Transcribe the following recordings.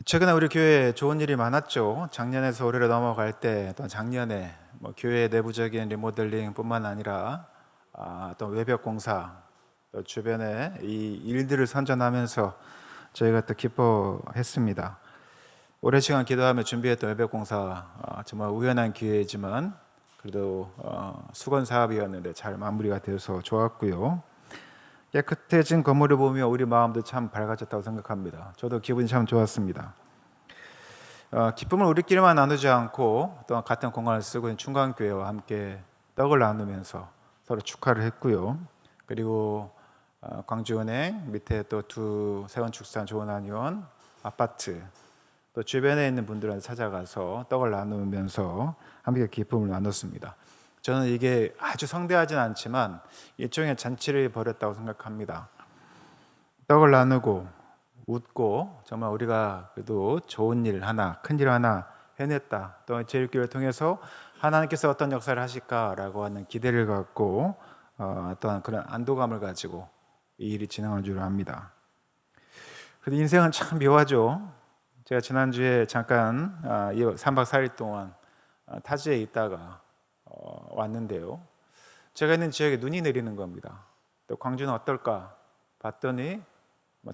최근에 우리 교회에 좋은 일이 많았죠. 작년에서 올해로 넘어갈 때, 또 작년에 교회 내부적인 리모델링뿐만 아니라 또 외벽 공사, 또 주변에 이 일들을 선전하면서 저희가 또 기뻐했습니다. 오랜 시간 기도하며 준비했던 외벽 공사, 정말 우연한 기회이지만 그래도 수건 사업이었는데 잘 마무리가 되어서 좋았고요. 깨끗해진 건물을 보며 우리 마음도 참 밝아졌다고 생각합니다. 저도 기분이 참 좋았습니다. 기쁨을 우리끼리만 나누지 않고 또 같은 공간을 쓰고 있는 충강교회와 함께 떡을 나누면서 서로 축하를 했고요. 그리고 광주은행 밑에 또 두 세원축산 좋은한의원 아파트 또 주변에 있는 분들한테 찾아가서 떡을 나누면서 함께 기쁨을 나눴습니다. 저는 이게 아주 성대하진 않지만 일종의 잔치를 벌였다고 생각합니다. 떡을 나누고 웃고 정말 우리가 그래도 좋은 일 하나, 큰 일 하나 해냈다. 또 제일교회를 통해서 하나님께서 어떤 역사를 하실까라고 하는 기대를 갖고 어떤 그런 안도감을 가지고 이 일이 진행할 줄 압니다. 그런데 인생은 참 묘하죠. 제가 지난주에 잠깐 3박 4일 동안 타지에 있다가 왔는데요. 제가 있는 지역에 눈이 내리는 겁니다. 또 광주는 어떨까 봤더니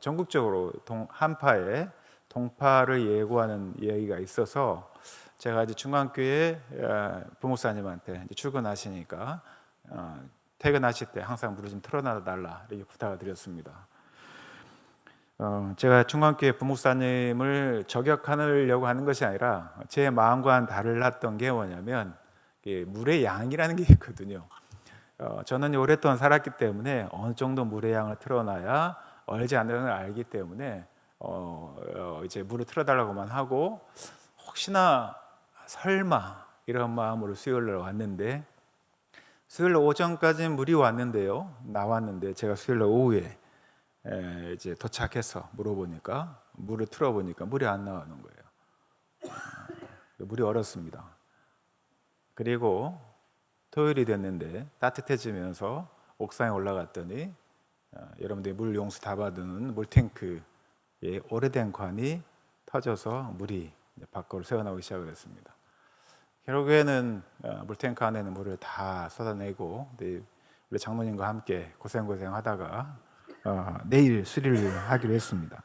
전국적으로 한파에 동파를 예고하는 이야기가 있어서 제가 이제 중앙교회 부목사님한테 이제 출근하시니까 퇴근하실 때 항상 물을 좀 틀어놔 달라 이렇게 부탁을 드렸습니다. 제가 중앙교회 부목사님을 저격하려고 하는 것이 아니라 제 마음과는 달랐던 게 뭐냐면 물의 양이라는 게 있거든요. 저는 오랫동안 살았기 때문에 어느 정도 물의 양을 틀어놔야 얼지 않는 걸 알기 때문에 이제 물을 틀어달라고만 하고 혹시나 설마 이런 마음으로 수요일날 왔는데 수요일 오전까지는 물이 왔는데요. 나왔는데 제가 수요일 오후에 이제 도착해서 물어보니까 물을 틀어보니까 물이 안 나오는 거예요. 물이 얼었습니다. 그리고 토요일이 됐는데 따뜻해지면서 옥상에 올라갔더니 여러분들이 물 용수 다 받는 물탱크에 오래된 관이 터져서 물이 밖으로 새어나오기 시작을 했습니다. 결국에는 물탱크 안에는 물을 다 쏟아내고 우리 장로님과 함께 고생하다가 내일 수리를 하기로 했습니다.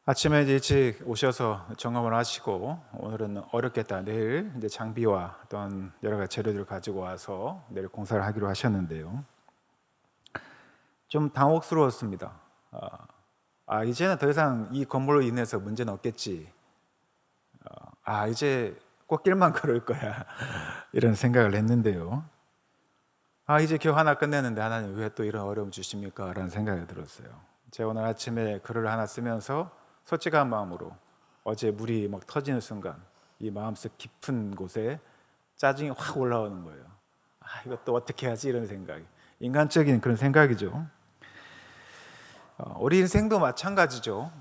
아침에 이제 일찍 오셔서 점검을 하시고 오늘은 어렵겠다. 내일 이제 장비와 또한 여러 가지 재료들을 가지고 와서 내일 공사를 하기로 하셨는데요. 좀 당혹스러웠습니다. 이제는 더 이상 이 건물로 인해서 문제는 없겠지. 이제 꽃길만 걸을 거야. 이런 생각을 했는데요. 이제 겨우 하나 끝내는데 하나님 왜 또 이런 어려움 주십니까? 라는 생각이 들었어요. 제가 오늘 아침에 글을 하나 쓰면서 솔직한 마음으로 어제 물이 막 터지는 순간 이 마음속 깊은 곳에 짜증이 확 올라오는 거예요. 이것도 어떻게 하지? 이런 생각이. 인간적인 그런 생각이죠. 우리 인생도 마찬가지죠.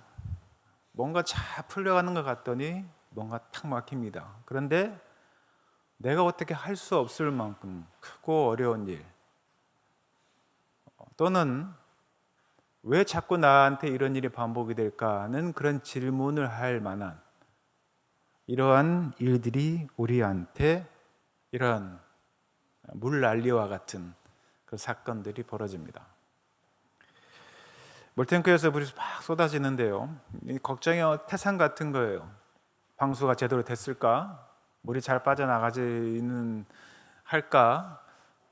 뭔가 잘 풀려가는 것 같더니 뭔가 탁 막힙니다. 그런데 내가 어떻게 할 수 없을 만큼 크고 어려운 일 또는 왜 자꾸 나한테 이런 일이 반복이 될까는 그런 질문을 할 만한 이러한 일들이 우리한테 이런 물난리와 같은 그 사건들이 벌어집니다. 물탱크에서 물이 막 쏟아지는데요. 걱정이 태산 같은 거예요. 방수가 제대로 됐을까? 물이 잘 빠져나가지는 할까?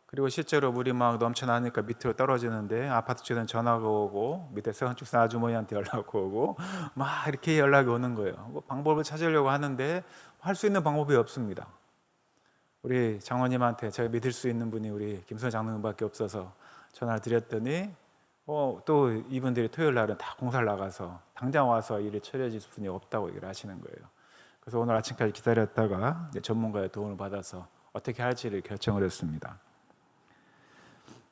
그리고 실제로 물이 막 넘쳐나니까 밑으로 떨어지는데 아파트 주변 전화가 오고 밑에 세건축사 아주머니한테 연락 오고 막 이렇게 연락이 오는 거예요. 방법을 찾으려고 하는데 할 수 있는 방법이 없습니다. 우리 장로님한테 제가 믿을 수 있는 분이 우리 김선 장로님밖에 없어서 전화를 드렸더니 또 이분들이 토요일 날은 다 공사를 나가서 당장 와서 일을 처리해 줄 분이 없다고 얘기를 하시는 거예요. 그래서 오늘 아침까지 기다렸다가 전문가의 도움을 받아서 어떻게 할지를 결정을 했습니다.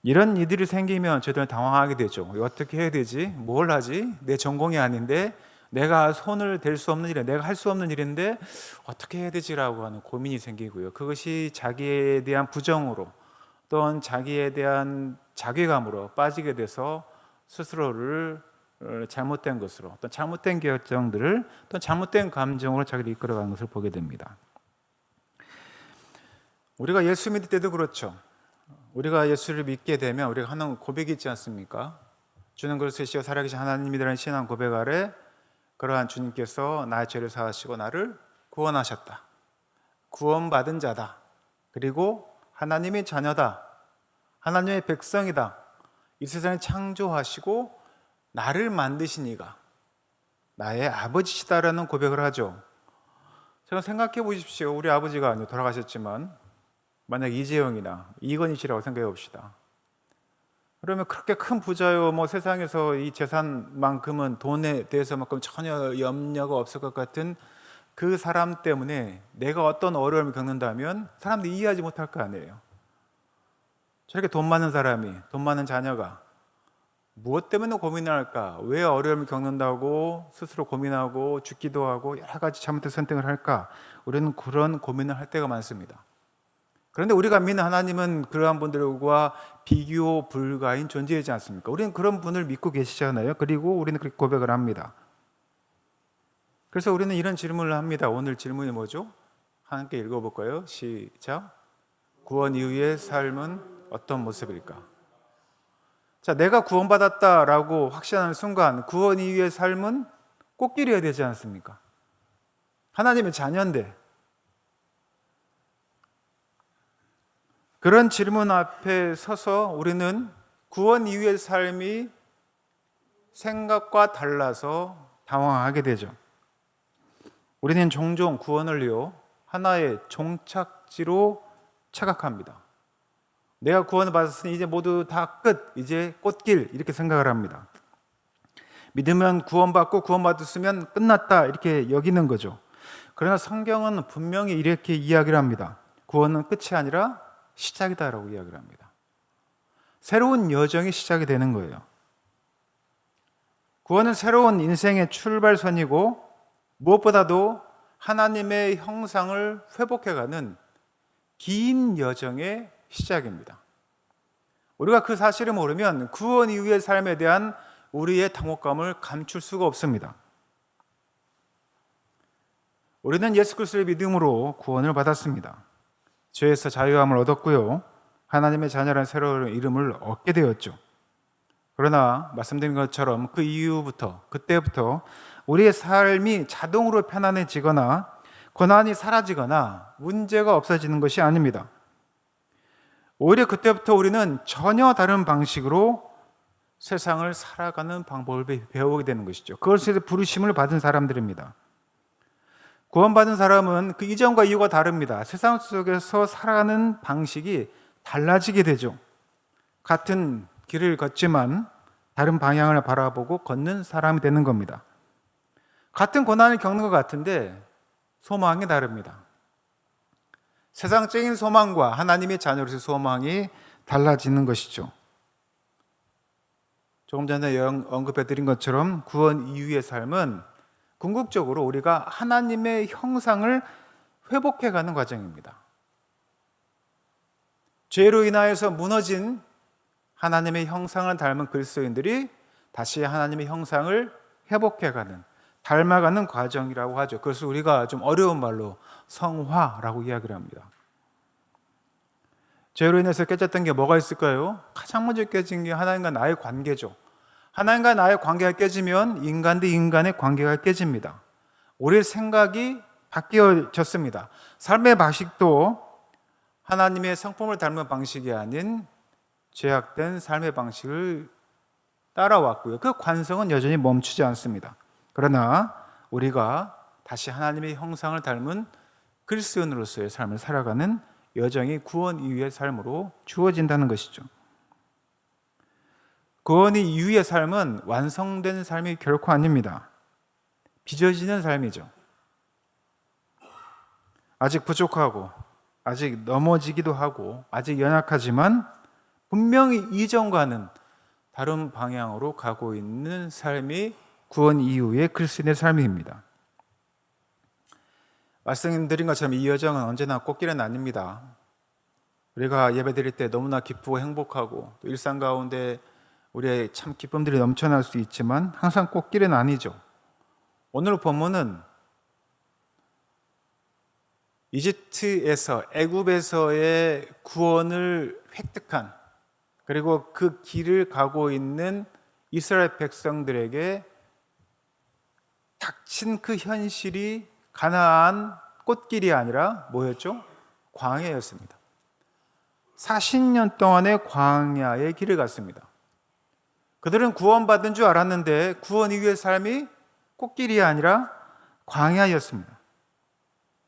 이런 일들이 생기면 저들은 당황하게 되죠. 어떻게 해야 되지? 뭘 하지? 내 전공이 아닌데 내가 손을 댈 수 없는 일이야. 내가 할 수 없는 일인데 어떻게 해야 되지라고 하는 고민이 생기고요. 그것이 자기에 대한 부정으로 또는 자기에 대한 자괴감으로 빠지게 돼서 스스로를 잘못된 것으로, 또 잘못된 결정들을, 또 잘못된 감정으로 자기를 이끌어가는 것을 보게 됩니다. 우리가 예수 믿을 때도 그렇죠. 우리가 예수를 믿게 되면 우리가 하는 고백이 있지 않습니까? 주는 그리스도시요 살아계신 하나님이라는 신앙 고백 아래 그러한 주님께서 나의 죄를 사하시고 나를 구원하셨다. 구원받은 자다. 그리고 하나님의 자녀다. 하나님의 백성이다. 이 세상을 창조하시고 나를 만드신 이가 나의 아버지시다라는 고백을 하죠. 제가 생각해 보십시오. 우리 아버지가 돌아가셨지만 만약 이재용이나 이건희 씨라고 생각해 봅시다. 그러면 그렇게 큰 부자요, 세상에서 이 재산만큼은 돈에 대해서만큼 전혀 염려가 없을 것 같은 그 사람 때문에 내가 어떤 어려움을 겪는다면 사람들이 이해하지 못할 거 아니에요. 저렇게 돈 많은 사람이, 돈 많은 자녀가 무엇 때문에 고민을 할까? 왜 어려움을 겪는다고 스스로 고민하고 죽기도 하고 여러 가지 잘못된 선택을 할까? 우리는 그런 고민을 할 때가 많습니다. 그런데 우리가 믿는 하나님은 그러한 분들과 비교 불가인 존재이지 않습니까? 우리는 그런 분을 믿고 계시잖아요. 그리고 우리는 그렇게 고백을 합니다. 그래서 우리는 이런 질문을 합니다. 오늘 질문이 뭐죠? 함께 읽어볼까요? 시작. 구원 이후의 삶은 어떤 모습일까? 자, 내가 구원받았다라고 확신하는 순간 구원 이후의 삶은 꽃길이어야 되지 않습니까? 하나님의 자녀인데 그런 질문 앞에 서서 우리는 구원 이후의 삶이 생각과 달라서 당황하게 되죠. 우리는 종종 구원을요, 하나의 종착지로 착각합니다. 내가 구원을 받았으니 이제 모두 다 끝, 이제 꽃길, 이렇게 생각을 합니다. 믿으면 구원받고 구원받았으면 끝났다, 이렇게 여기는 거죠. 그러나 성경은 분명히 이렇게 이야기를 합니다. 구원은 끝이 아니라 시작이다라고 이야기를 합니다. 새로운 여정이 시작이 되는 거예요. 구원은 새로운 인생의 출발선이고 무엇보다도 하나님의 형상을 회복해가는 긴 여정의 시작입니다. 우리가 그 사실을 모르면 구원 이후의 삶에 대한 우리의 당혹감을 감출 수가 없습니다. 우리는 예수 그리스도의 믿음으로 구원을 받았습니다. 죄에서 자유함을 얻었고요. 하나님의 자녀라는 새로운 이름을 얻게 되었죠. 그러나 말씀드린 것처럼 그 이후부터, 그때부터 우리의 삶이 자동으로 편안해지거나 고난이 사라지거나 문제가 없어지는 것이 아닙니다. 오히려 그때부터 우리는 전혀 다른 방식으로 세상을 살아가는 방법을 배우게 되는 것이죠. 그것에 부르심을 받은 사람들입니다. 구원받은 사람은 그 이전과 이후가 다릅니다. 세상 속에서 살아가는 방식이 달라지게 되죠. 같은 길을 걷지만 다른 방향을 바라보고 걷는 사람이 되는 겁니다. 같은 고난을 겪는 것 같은데 소망이 다릅니다. 세상적인 소망과 하나님의 자녀로서의 소망이 달라지는 것이죠. 조금 전에 언급해드린 것처럼 구원 이후의 삶은 궁극적으로 우리가 하나님의 형상을 회복해가는 과정입니다. 죄로 인하여서 무너진 하나님의 형상을 닮은 그리스도인들이 다시 하나님의 형상을 회복해가는, 닮아가는 과정이라고 하죠. 그래서 우리가 좀 어려운 말로 성화라고 이야기를 합니다. 죄로 인해서 깨졌던 게 뭐가 있을까요? 가장 먼저 깨진 게 하나님과 나의 관계죠. 하나님과 나의 관계가 깨지면 인간 대 인간의 관계가 깨집니다. 우리의 생각이 바뀌어졌습니다. 삶의 방식도 하나님의 성품을 닮은 방식이 아닌 죄악된 삶의 방식을 따라왔고요. 그 관성은 여전히 멈추지 않습니다. 그러나 우리가 다시 하나님의 형상을 닮은 그리스도인으로서의 삶을 살아가는 여정이 구원 이후의 삶으로 주어진다는 것이죠. 구원 이후의 삶은 완성된 삶이 결코 아닙니다. 빚어지는 삶이죠. 아직 부족하고 아직 넘어지기도 하고 아직 연약하지만 분명히 이전과는 다른 방향으로 가고 있는 삶이 구원 이후의 그리스도인의 삶입니다. 말씀드린 것처럼 이 여정은 언제나 꽃길은 아닙니다. 우리가 예배 드릴 때 너무나 기쁘고 행복하고 또 일상 가운데 우리의 참 기쁨들이 넘쳐날 수 있지만 항상 꽃길은 아니죠. 오늘 본문은 이집트에서 애굽에서의 구원을 획득한, 그리고 그 길을 가고 있는 이스라엘 백성들에게 닥친 그 현실이 가나안 꽃길이 아니라 뭐였죠? 광야였습니다. 40년 동안의 광야의 길을 갔습니다. 그들은 구원받은 줄 알았는데 구원 이후의 삶이 꽃길이 아니라 광야였습니다.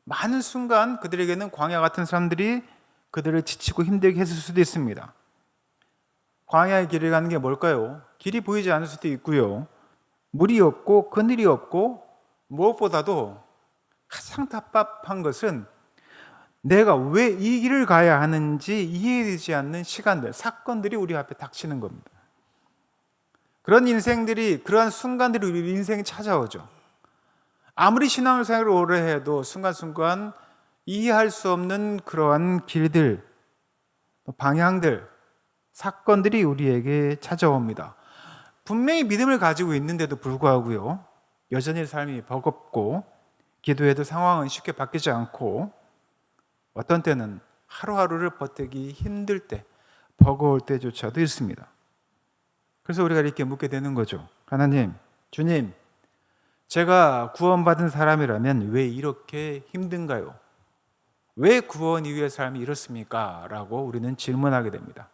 많은 순간 그들에게는 광야 같은 사람들이 그들을 지치고 힘들게 했을 수도 있습니다. 광야의 길을 가는 게 뭘까요? 길이 보이지 않을 수도 있고요. 물이 없고 그늘이 없고, 무엇보다도 가장 답답한 것은 내가 왜 이 길을 가야 하는지 이해되지 않는 시간들, 사건들이 우리 앞에 닥치는 겁니다. 그런 인생들이, 그러한 순간들이 우리 인생에 찾아오죠. 아무리 신앙생활을 오래 해도 순간순간 이해할 수 없는 그러한 길들, 방향들, 사건들이 우리에게 찾아옵니다. 분명히 믿음을 가지고 있는데도 불구하고요, 여전히 삶이 버겁고 기도해도 상황은 쉽게 바뀌지 않고, 어떤 때는 하루하루를 버티기 힘들 때, 버거울 때조차도 있습니다. 그래서 우리가 이렇게 묻게 되는 거죠. 하나님, 주님, 제가 구원받은 사람이라면 왜 이렇게 힘든가요? 왜 구원 이후의 삶이 이렇습니까? 라고 우리는 질문하게 됩니다.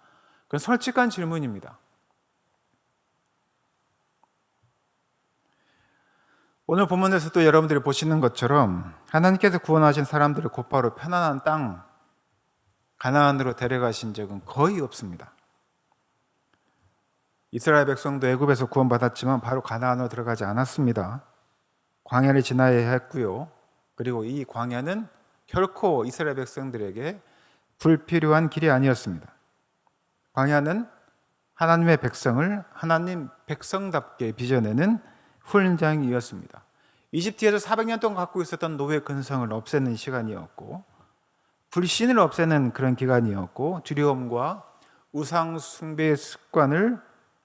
그건 솔직한 질문입니다. 오늘 본문에서도 여러분들이 보시는 것처럼 하나님께서 구원하신 사람들을 곧바로 편안한 땅 가나안으로 데려가신 적은 거의 없습니다. 이스라엘 백성도 애굽에서 구원받았지만 바로 가나안으로 들어가지 않았습니다. 광야를 지나야 했고요. 그리고 이 광야는 결코 이스라엘 백성들에게 불필요한 길이 아니었습니다. 광야는 하나님의 백성을 하나님 백성답게 빚어내는 훈장이었습니다. 이집트에서 400년 동안 갖고 있었던 노예 근성을 없애는 시간이었고, 불신을 없애는 그런 기간이었고, 두려움과 우상 숭배의 습관을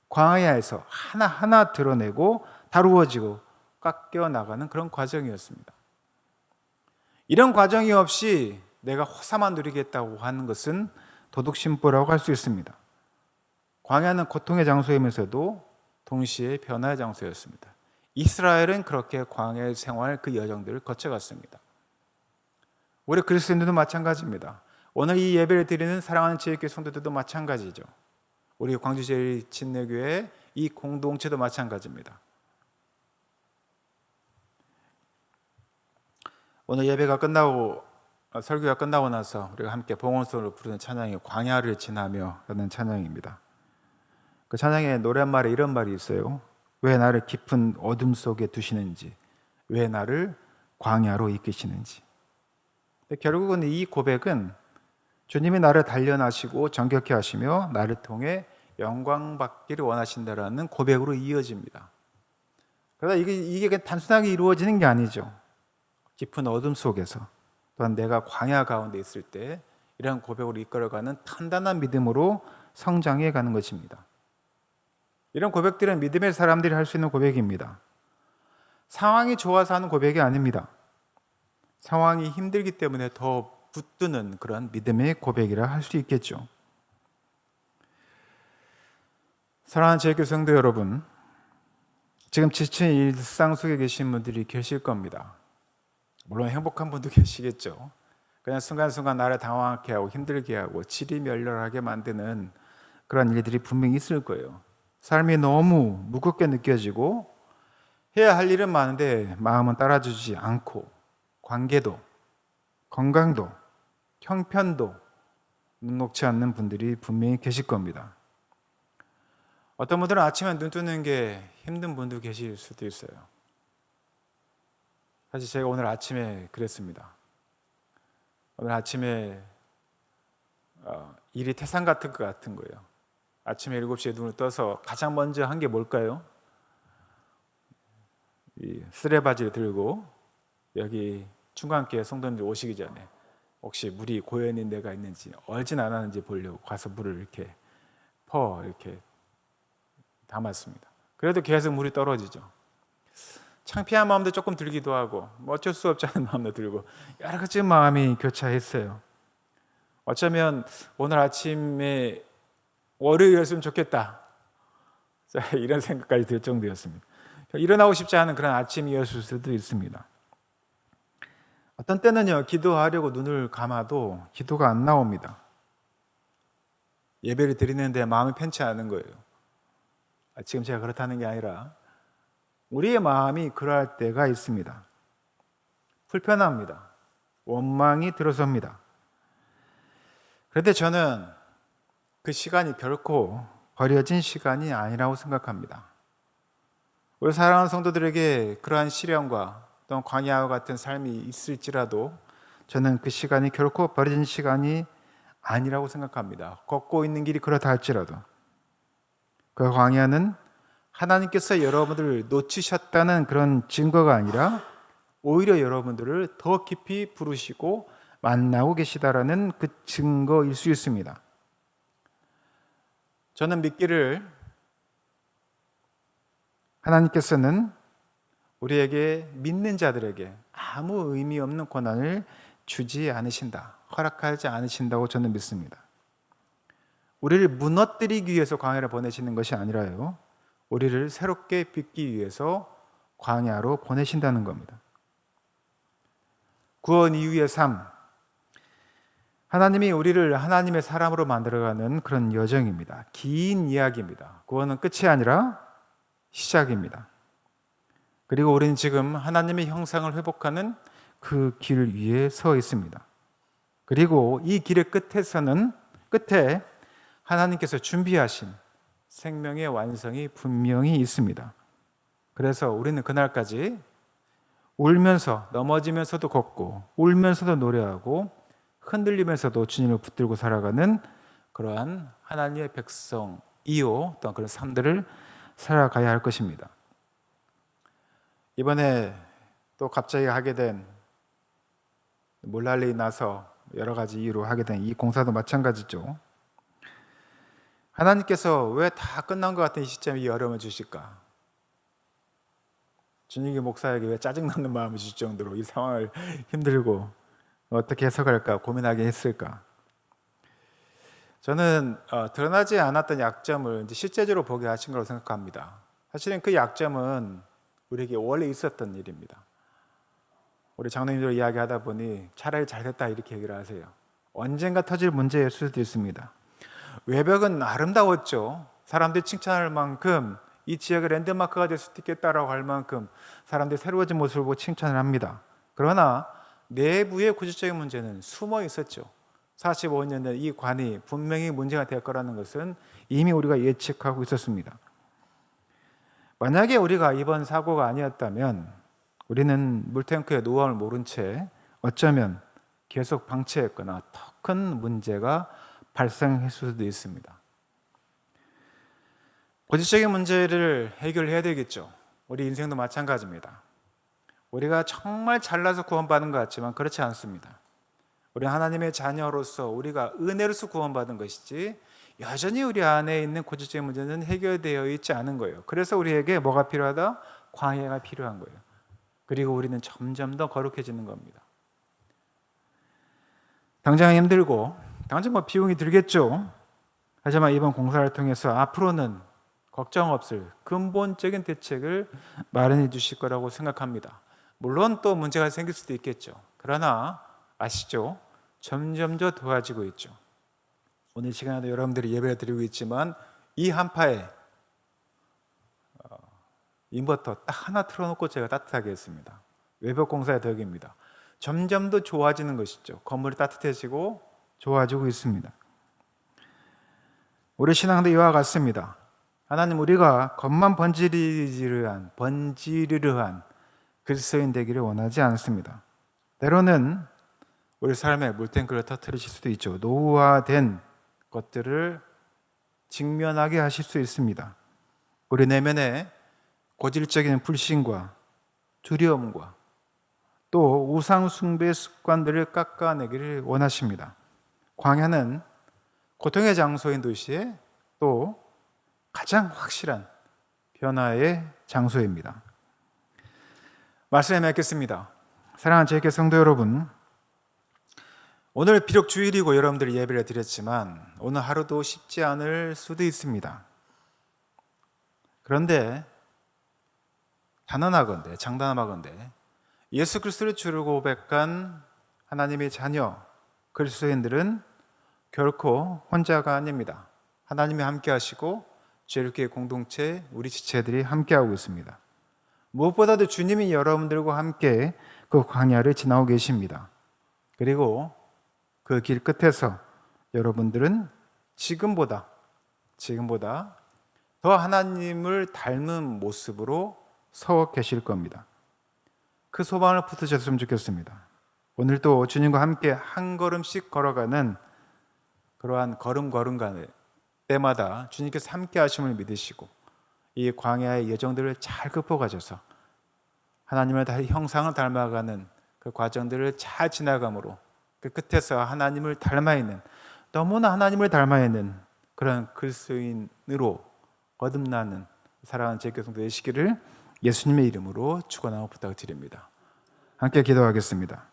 광야에서 하나하나 드러내고 다루어지고 깎여 나가는 그런 과정이었습니다. 이런 과정이 없이 내가 호사만 누리겠다고 하는 것은 도둑심보라고 할 수 있습니다. 광야는 고통의 장소이면서도 동시에 변화의 장소였습니다. 이스라엘은 그렇게 광야의 생활, 그 여정들을 거쳐갔습니다. 우리 그리스도인들도 마찬가지입니다. 오늘 이 예배를 드리는 사랑하는 지혜교회 성도들도 마찬가지죠. 우리 광주제일진례교회 이 공동체도 마찬가지입니다. 오늘 예배가 끝나고, 설교가 끝나고 나서 우리가 함께 봉헌송으로 부르는 찬양이 광야를 지나며 라는 찬양입니다. 그 찬양의 노랫말에 이런 말이 있어요. 왜 나를 깊은 어둠 속에 두시는지, 왜 나를 광야로 이끄시는지. 결국은 이 고백은 주님이 나를 단련하시고 정결케 하시며 나를 통해 영광 받기를 원하신다라는 고백으로 이어집니다. 그러나 이게 단순하게 이루어지는 게 아니죠. 깊은 어둠 속에서, 또한 내가 광야 가운데 있을 때 이러한 고백으로 이끌어가는 단단한 믿음으로 성장해 가는 것입니다. 이런 고백들은 믿음의 사람들이 할 수 있는 고백입니다. 상황이 좋아서 하는 고백이 아닙니다. 상황이 힘들기 때문에 더 붙드는 그런 믿음의 고백이라 할 수 있겠죠. 사랑하는 제일교회 성도 여러분, 지금 지친 일상 속에 계신 분들이 계실 겁니다. 물론 행복한 분도 계시겠죠. 그냥 순간순간 나를 당황하게 하고 힘들게 하고 지리멸렬하게 만드는 그런 일들이 분명히 있을 거예요. 삶이 너무 무겁게 느껴지고 해야 할 일은 많은데 마음은 따라주지 않고, 관계도, 건강도, 형편도 녹록지 않는 분들이 분명히 계실 겁니다. 어떤 분들은 아침에 눈 뜨는 게 힘든 분도 계실 수도 있어요. 사실 제가 오늘 아침에 그랬습니다. 오늘 아침에 일이 태산 같은 것 같은 거예요. 아침에 7시에 눈을 떠서 가장 먼저 한 게 뭘까요? 이 쓰레바지를 들고 여기 충광교회 성도님들 오시기 전에 혹시 물이 고여있는 데가 있는지, 얼진 않았는지 보려고 가서 물을 이렇게 이렇게 담았습니다. 그래도 계속 물이 떨어지죠. 창피한 마음도 조금 들기도 하고 뭐 어쩔 수 없지 않은 마음도 들고 여러 가지 마음이 교차했어요. 어쩌면 오늘 아침에 월요일이었으면 좋겠다, 이런 생각까지 들 정도였습니다. 일어나고 싶지 않은 그런 아침이었을 수도 있습니다. 어떤 때는요, 기도하려고 눈을 감아도 기도가 안 나옵니다. 예배를 드리는데 마음이 편치 않은 거예요. 지금 제가 그렇다는 게 아니라 우리의 마음이 그러할 때가 있습니다. 불편합니다. 원망이 들어섭니다. 그런데 저는 그 시간이 결코 버려진 시간이 아니라고 생각합니다. 우리 사랑하는 성도들에게 그러한 시련과 또 광야와 같은 삶이 있을지라도 저는 그 시간이 결코 버려진 시간이 아니라고 생각합니다. 걷고 있는 길이 그렇다 할지라도 그 광야는 하나님께서 여러분들을 놓치셨다는 그런 증거가 아니라 오히려 여러분들을 더 깊이 부르시고 만나고 계시다라는 그 증거일 수 있습니다. 저는 믿기를 하나님께서는 우리에게 믿는 자들에게 아무 의미 없는 고난을 주지 않으신다, 허락하지 않으신다고 저는 믿습니다. 우리를 무너뜨리기 위해서 광야를 보내시는 것이 아니라요, 우리를 새롭게 빚기 위해서 광야로 보내신다는 겁니다. 구원 이후의 삶, 하나님이 우리를 하나님의 사람으로 만들어가는 그런 여정입니다. 긴 이야기입니다. 구원은 끝이 아니라 시작입니다. 그리고 우리는 지금 하나님의 형상을 회복하는 그 길 위에 서 있습니다. 그리고 이 길의 끝에 하나님께서 준비하신 생명의 완성이 분명히 있습니다. 그래서 우리는 그날까지 울면서 넘어지면서도 걷고 울면서도 노래하고 흔들리면서도 주님을 붙들고 살아가는 그러한 하나님의 백성이요, 또 그런 삶들을 살아가야 할 것입니다. 이번에 또 갑자기 하게 된 물난리 나서 여러 가지 이유로 하게 된 이 공사도 마찬가지죠. 하나님께서 왜 다 끝난 것 같은 이 시점에 이 어려움을 주실까? 준익이 목사에게 왜 짜증나는 마음을 주실 정도로 이 상황을 힘들고 어떻게 해석할까 고민하게 했을까? 저는 드러나지 않았던 약점을 이제 실제적으로 보게 하신 거라고 생각합니다. 사실은 그 약점은 우리에게 원래 있었던 일입니다. 우리 장로님들 이야기하다 보니 차라리 잘됐다 이렇게 얘기를 하세요. 언젠가 터질 문제일 수도 있습니다. 외벽은 아름다웠죠. 사람들이 칭찬할 만큼 이 지역의 랜드마크가 될 수도 있겠다라고 할 만큼 사람들이 새로워진 모습을 보고 칭찬을 합니다. 그러나 내부의 구조적인 문제는 숨어 있었죠. 45년 전 이 관이 분명히 문제가 될 거라는 것은 이미 우리가 예측하고 있었습니다. 만약에 우리가 이번 사고가 아니었다면 우리는 물탱크의 노하우를 모른 채 어쩌면 계속 방치했거나 더 큰 문제가 발생했을 수도 있습니다. 고질적인 문제를 해결해야 되겠죠. 우리 인생도 마찬가지입니다. 우리가 정말 잘나서 구원받은 것 같지만 그렇지 않습니다. 우리 하나님의 자녀로서 우리가 은혜로서 구원받은 것이지 여전히 우리 안에 있는 고질적인 문제는 해결되어 있지 않은 거예요. 그래서 우리에게 뭐가 필요하다? 광야가 필요한 거예요. 그리고 우리는 점점 더 거룩해지는 겁니다. 당장 힘들고 당장 비용이 들겠죠. 하지만 이번 공사를 통해서 앞으로는 걱정 없을 근본적인 대책을 마련해 주실 거라고 생각합니다. 물론 또 문제가 생길 수도 있겠죠. 그러나 아시죠? 점점 더 도와지고 있죠. 오늘 시간에도 여러분들이 예배를 드리고 있지만 이 한파에 인버터 딱 하나 틀어놓고 제가 따뜻하게 했습니다. 외벽 공사의 덕입니다. 점점 더 좋아지는 것이죠. 건물이 따뜻해지고 좋아지고 있습니다. 우리 신앙도 이와 같습니다. 하나님, 우리가 겉만 번지르르한 그리스도인 되기를 원하지 않습니다. 때로는 우리 삶에 물탱크를 터뜨리실 수도 있죠. 노후화된 것들을 직면하게 하실 수 있습니다. 우리 내면에 고질적인 불신과 두려움과 또 우상 숭배의 습관들을 깎아내기를 원하십니다. 광야는 고통의 장소인 도시에 또 가장 확실한 변화의 장소입니다. 말씀에 맺겠습니다. 사랑하는 제 성도 여러분, 오늘 비록 주일이고 여러분들 예배를 드렸지만 오늘 하루도 쉽지 않을 수도 있습니다. 그런데 장담하건대 예수 그리스도를 주로 고백한 하나님의 자녀 그리스도인들은 결코 혼자가 아닙니다. 하나님이 함께 하시고 제일교회 공동체 우리 지체들이 함께하고 있습니다. 무엇보다도 주님이 여러분들과 함께 그 광야를 지나고 계십니다. 그리고 그 길 끝에서 여러분들은 지금보다 더 하나님을 닮은 모습으로 서 계실 겁니다. 그 소망을 붙드셨으면 좋겠습니다. 오늘도 주님과 함께 한 걸음씩 걸어가는 그러한 걸음가는 때마다 주님께서 함께 하심을 믿으시고 이 광야의 여정들을 잘 극복하셔서 하나님의 형상을 닮아가는 그 과정들을 잘 지나감으로 그 끝에서 하나님을 닮아있는, 너무나 하나님을 닮아있는 그런 그리스도인으로 거듭나는 사랑하는 제 교성도 되시기를 예수님의 이름으로 축원하고 부탁드립니다. 함께 기도하겠습니다.